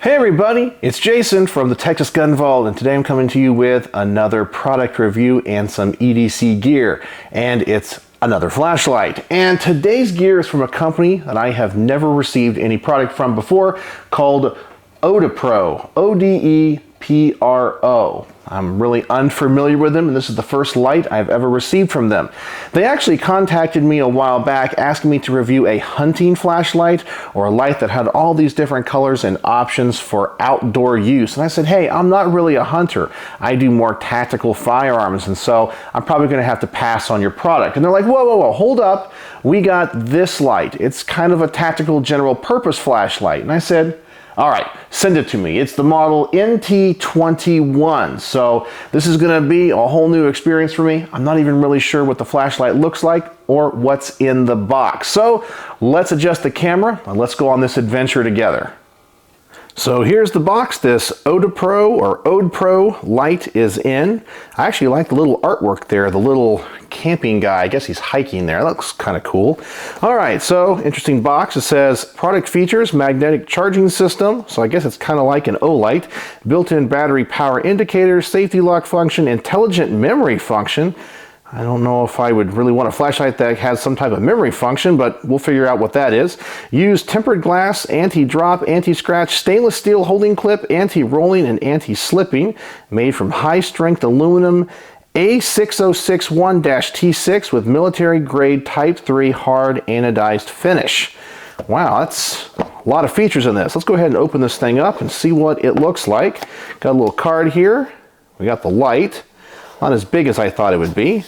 Hey everybody, it's Jason from the Texas Gun Vault, and today I'm coming to you with another product review and some EDC gear, and it's another flashlight. And today's gear is from a company that I have never received any product from before, called Odepro, O-D-E-P-R-O. I'm really unfamiliar with them, and this is the first light I've ever received from them. They actually contacted me a while back asking me to review a hunting flashlight or a light that had all these different colors and options for outdoor use. And I said, hey, I'm not really a hunter. I do more tactical firearms, and so I'm probably going to have to pass on your product. And they're like, whoa, whoa, whoa, hold up. We got this light. It's kind of a tactical general purpose flashlight. And I said, all right, send it to me. It's the model NT21. So this is going to be a whole new experience for me. I'm not even really sure what the flashlight looks like or what's in the box. So let's adjust the camera and let's go on this adventure together. So here's the box this Odepro light is in. I actually like the little artwork there, the little camping guy. I guess he's hiking there. That looks kind of cool. All right, so interesting box. It says product features, magnetic charging system. So I guess it's kind of like an O-light. Built-in battery power indicator, safety lock function, intelligent memory function. I don't know if I would really want a flashlight that has some type of memory function, but we'll figure out what that is. Use tempered glass, anti-drop, anti-scratch, stainless steel holding clip, anti-rolling, and anti-slipping. Made from high-strength aluminum A6061-T6 with military-grade Type 3 hard anodized finish. Wow, that's a lot of features in this. Let's go ahead and open this thing up and see what it looks like. Got a little card here. We got the light. Not as big as I thought it would be.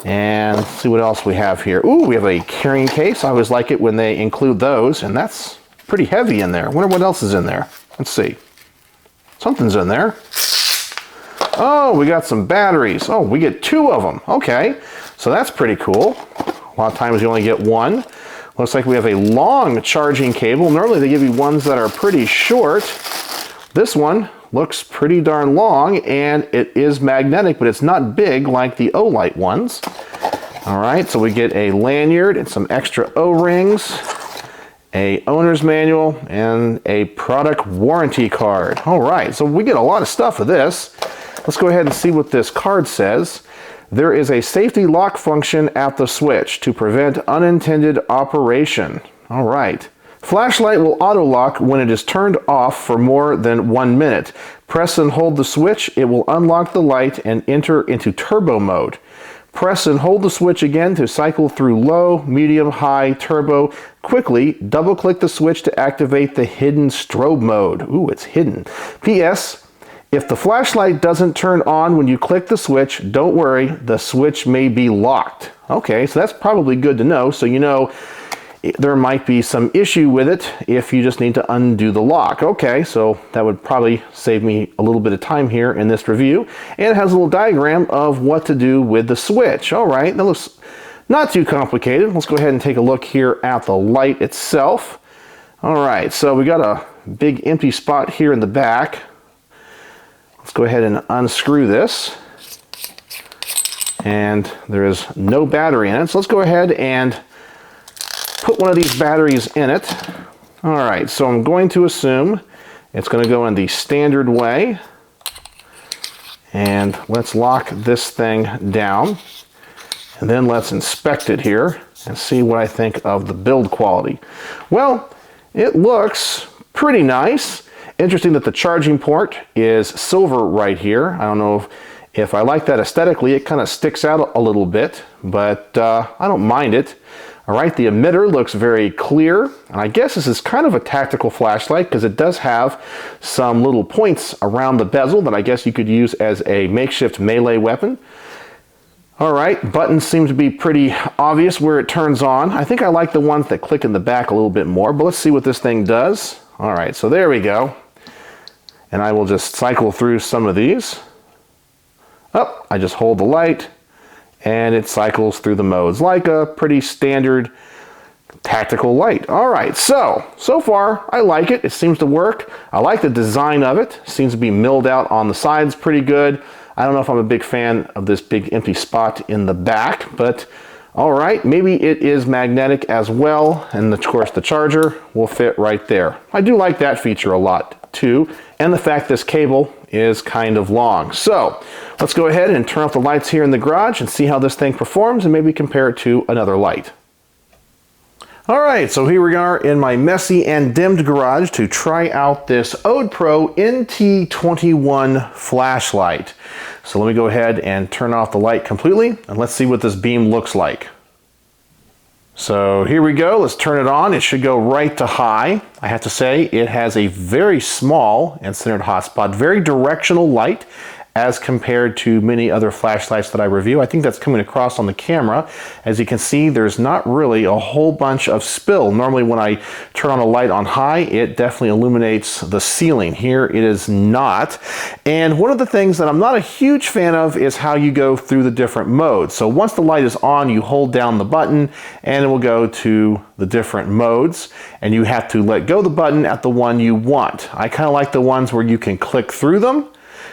And let's see what else we have here. Ooh, we have a carrying case. I always like it when they include those, and that's pretty heavy in there. I wonder what else is in there. Let's see. Something's in there. Oh, we got some batteries. Oh, we get 2 of them. Okay, so that's pretty cool. A lot of times you only get 1. Looks like we have a long charging cable. Normally they give you ones that are pretty short. This one looks pretty darn long, and it is magnetic, but it's not big like the O-light ones. All right, so we get a lanyard and some extra O-rings, a owner's manual, and a product warranty card. All right, so we get a lot of stuff with this. Let's go ahead and see what this card says. There is a safety lock function at the switch to prevent unintended operation. All right. Flashlight will auto-lock when it is turned off for more than 1 minute. Press and hold the switch. It will unlock the light and enter into turbo mode. Press and hold the switch again to cycle through low, medium, high, turbo. Quickly double-click the switch to activate the hidden strobe mode. Ooh, it's hidden. P.S. If the flashlight doesn't turn on when you click the switch, don't worry, the switch may be locked. Okay, so that's probably good to know, so you know there might be some issue with it if you just need to undo the lock. Okay, so that would probably save me a little bit of time here in this review. And it has a little diagram of what to do with the switch. All right, that looks not too complicated. Let's go ahead and take a look here at the light itself. All right, so we got a big empty spot here in the back. Let's go ahead and unscrew this. And there is no battery in it. So let's go ahead and put one of these batteries in it. All right, so I'm going to assume it's going to go in the standard way. And let's lock this thing down. And then let's inspect it here and see what I think of the build quality. Well, it looks pretty nice. Interesting that the charging port is silver right here. I don't know if I like that aesthetically. It kind of sticks out a little bit, but I don't mind it. All right, the emitter looks very clear, and I guess this is kind of a tactical flashlight because it does have some little points around the bezel that I guess you could use as a makeshift melee weapon. All right, buttons seem to be pretty obvious where it turns on. I think I like the ones that click in the back a little bit more, but let's see what this thing does. All right, so there we go. And I will just cycle through some of these. Oh, I just hold the light, and it cycles through the modes like a pretty standard tactical light. All right, so far I like it. It seems to work. I like the design of it. Seems to be milled out on the sides pretty good. I don't know if I'm a big fan of this big empty spot in the back, but all right, maybe it is magnetic as well, and of course the charger will fit right there. I do like that feature a lot too, and the fact this cable is kind of long. So let's go ahead and turn off the lights here in the garage and see how this thing performs and maybe compare it to another light. All right, so here we are in my messy and dimmed garage to try out this Odepro NT21 Flashlight. So let me go ahead and turn off the light completely and let's see what this beam looks like. So here we go, let's turn it on. It should go right to high. I have to say it has a very small and centered hotspot, very directional light as compared to many other flashlights that I review. I think that's coming across on the camera. As you can see, there's not really a whole bunch of spill. Normally when I turn on a light on high, it definitely illuminates the ceiling. Here it is not. And one of the things that I'm not a huge fan of is how you go through the different modes. So once the light is on, you hold down the button and it will go to the different modes, and you have to let go the button at the one you want. I kind of like the ones where you can click through them.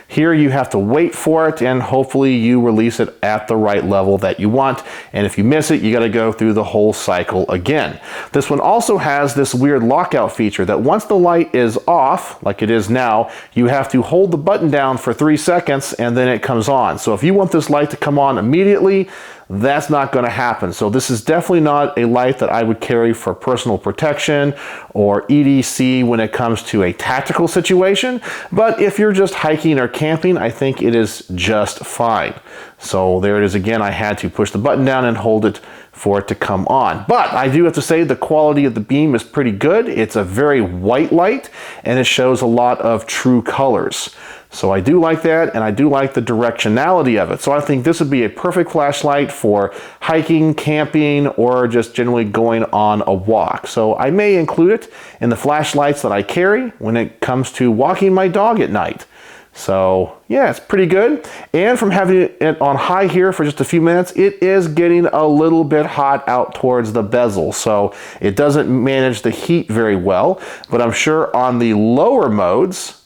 Here you have to wait for it and hopefully you release it at the right level that you want. And if you miss it, you got to go through the whole cycle again. This one also has this weird lockout feature that once the light is off, like it is now, you have to hold the button down for 3 seconds and then it comes on. So if you want this light to come on immediately, that's not going to happen. So this is definitely not a light that I would carry for personal protection or EDC when it comes to a tactical situation. But if you're just hiking or camping, I think it is just fine. So there it is again. I had to push the button down and hold it for it to come on. But I do have to say the quality of the beam is pretty good. It's a very white light and it shows a lot of true colors. So I do like that, and I do like the directionality of it. So I think this would be a perfect flashlight for hiking, camping, or just generally going on a walk. So I may include it in the flashlights that I carry when it comes to walking my dog at night. So yeah, it's pretty good. And from having it on high here for just a few minutes, it is getting a little bit hot out towards the bezel. So it doesn't manage the heat very well, but I'm sure on the lower modes,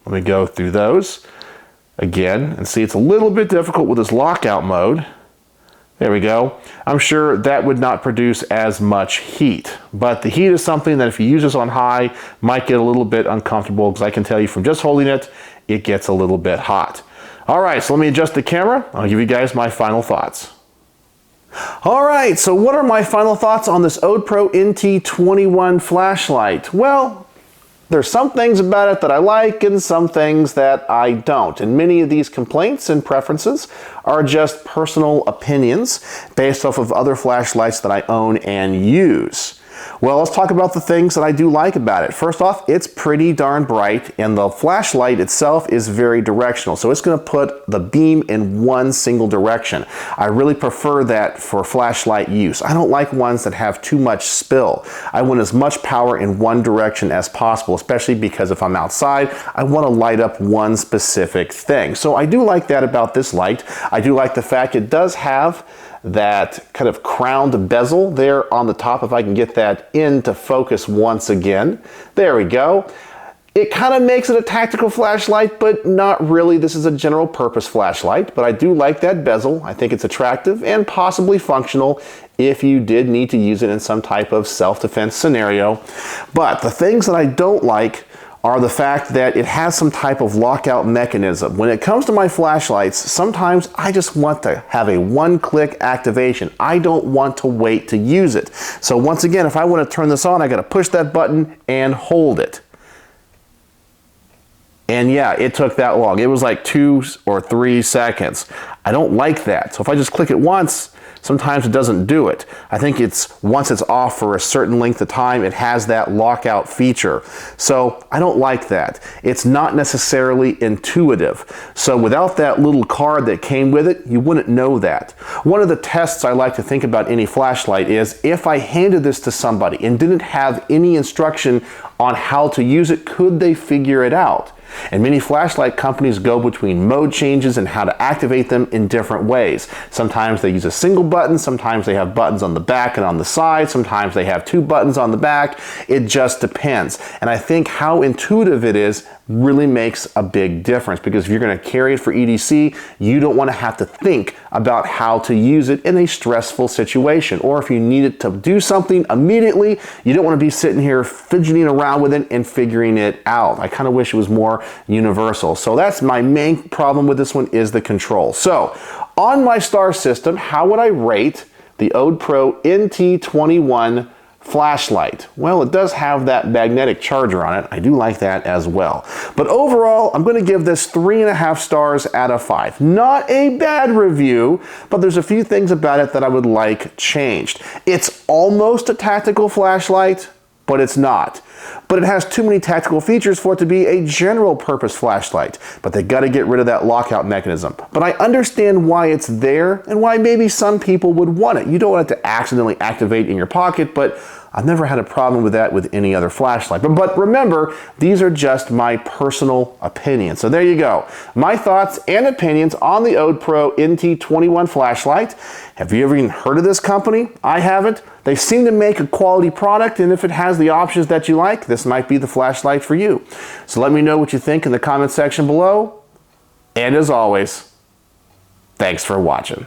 let me go through those again and see it's a little bit difficult with this lockout mode. There we go. I'm sure that would not produce as much heat, but the heat is something that if you use this on high might get a little bit uncomfortable, because I can tell you from just holding it, it gets a little bit hot. All right, so let me adjust the camera. I'll give you guys my final thoughts. All right, so what are my final thoughts on this Odepro NT21 Flashlight? Well, there's some things about it that I like and some things that I don't. And many of these complaints and preferences are just personal opinions based off of other flashlights that I own and use. Well, let's talk about the things that I do like about it. First off, it's pretty darn bright, and the flashlight itself is very directional. So it's going to put the beam in one single direction. I really prefer that for flashlight use. I don't like ones that have too much spill. I want as much power in one direction as possible, especially because if I'm outside, I want to light up one specific thing. So I do like that about this light. I do like the fact it does have that kind of crowned bezel there on the top. If I can get that into focus once again. There we go. It kind of makes it a tactical flashlight, but not really. This is a general purpose flashlight, but I do like that bezel. I think it's attractive and possibly functional if you did need to use it in some type of self-defense scenario. But the things that I don't like are the fact that it has some type of lockout mechanism. When it comes to my flashlights, sometimes I just want to have a one-click activation. I don't want to wait to use it. So once again, if I want to turn this on, I got to push that button and hold it. And yeah, it took that long. It was like 2 or 3 seconds. I don't like that. So if I just click it once, sometimes it doesn't do it. I think it's once it's off for a certain length of time, it has that lockout feature. So I don't like that. It's not necessarily intuitive. So without that little card that came with it, you wouldn't know that. One of the tests I like to think about any flashlight is if I handed this to somebody and didn't have any instruction on how to use it, could they figure it out? And many flashlight companies go between mode changes and how to activate them in different ways. Sometimes they use a single button, sometimes they have buttons on the back and on the side, sometimes they have 2 buttons on the back. It just depends. And I think how intuitive it is really makes a big difference, because if you're going to carry it for EDC, you don't want to have to think about how to use it in a stressful situation. Or if you need it to do something immediately, you don't want to be sitting here fidgeting around with it and figuring it out. I kind of wish it was more universal. So that's my main problem with this one, is the control. So on my star system, how would I rate the Odepro NT21 Flashlight? Well, it does have that magnetic charger on it. I do like that as well. But overall, I'm going to give this 3.5 stars out of 5. Not a bad review, but there's a few things about it that I would like changed. It's almost a tactical flashlight, but it's not. But it has too many tactical features for it to be a general purpose flashlight. But they got to get rid of that lockout mechanism. But I understand why it's there and why maybe some people would want it. You don't want it to accidentally activate in your pocket, but I've never had a problem with that with any other flashlight. But remember, these are just my personal opinions. So there you go. My thoughts and opinions on the Odepro NT21 Flashlight. Have you ever even heard of this company? I haven't. They seem to make a quality product, and if it has the options that you like, this might be the flashlight for you. So let me know what you think in the comment section below. And as always, thanks for watching.